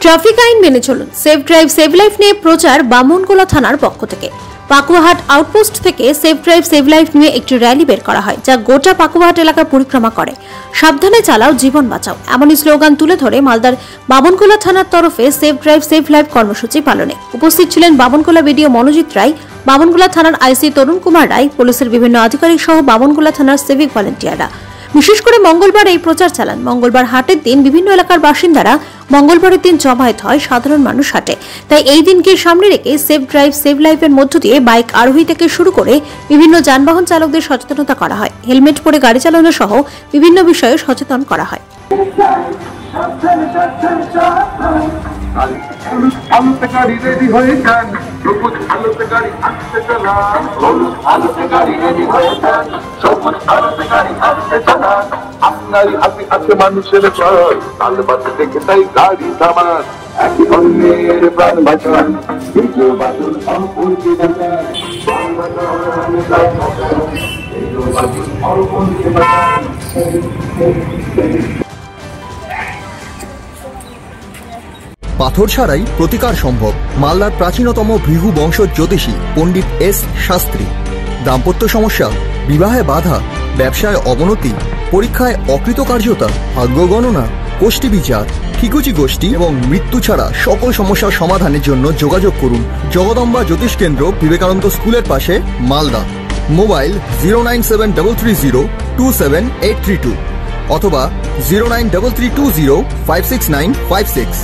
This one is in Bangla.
ট্রাফিক আইন মেনে চলুন, সেফ ড্রাইভ সেভ লাইফ নিয়ে প্রচার বামনগোলা থানার পক্ষ থেকে। পাকুয়াহাট আউটপোস্ট থেকে সেফ ড্রাইভ সেভ লাইফ নিয়ে একটি র্যালি বের করা হয়, যা গোটা পাকুয়াহাট এলাকা পরিক্রমা করে। সাবধানে চালাও, জীবন বাঁচাও, এমনই স্লোগান তুলে ধরে মালদার বামনগোলা থানার তরফে সেফ ড্রাইভ সেভ লাইফ কর্মসূচি পালনে উপস্থিত ছিলেন বামনগোলা বিডিও মনোজিৎ রায়, বামনগোলা থানার আইসি তরুণ কুমার রায়, পুলিশের বিভিন্ন আধিকারিক সহ বামনগোলা থানার সিভিক ভলেন্টিয়াররা। বিশেষ করে মঙ্গলবার এই প্রচার চালান। মঙ্গলবার হাটের দিন বিভিন্ন এলাকার বাসিন্দারা মঙ্গলবারের দিন জমায়েত হয় সাধারণ মানুষ হাটে। তাই এই দিনকে সামনে রেখে সেফ ড্রাইভ সেভ লাইফের মধ্য দিয়ে বাইক আরোহী থেকে শুরু করে বিভিন্ন যানবাহন চালকদের সচেতনতা করা হয়। হেলমেট পরে গাড়ি চালানো সহ বিভিন্ন বিষয়ে সচেতন করা হয়। আলোতে গাড়ি রেডি হয়ে যান, সবুজ আলোতে গাড়ি আসতে চালান, হলুদ আলোতে গাড়ি রেডি হয়ে যান, সবুজ আলোতে গাড়ি আসতে চালান। আপনারই হাতে আছে মানুষের প্রাণ, তাল বাজে দেখে তাই গাড়ি থামান, একই অন্যের প্রাণ বাঁচান, কিছু বাঁচুন অল্পকে বাঁচান, অল্পকে বাঁচান। পাথর ছাড়াই প্রতিকার সম্ভব। মালদার প্রাচীনতম ভৃগু বংশ জ্যোতিষী পণ্ডিত এস শাস্ত্রী। দাম্পত্য সমস্যা, বিবাহে বাধা, ব্যবসায় অবনতি, পরীক্ষায় অকৃতকার্যতা, ভাগ্য গণনা, কোষ্ঠী বিচার, ঠিকুচি গোষ্ঠী এবং মৃত্যু ছাড়া সকল সমস্যার সমাধানের জন্য যোগাযোগ করুন জগদম্বা জ্যোতিষ কেন্দ্র, বিবেকানন্দ স্কুলের পাশে, মালদা। মোবাইল 09733027832 অথবা 09332056956।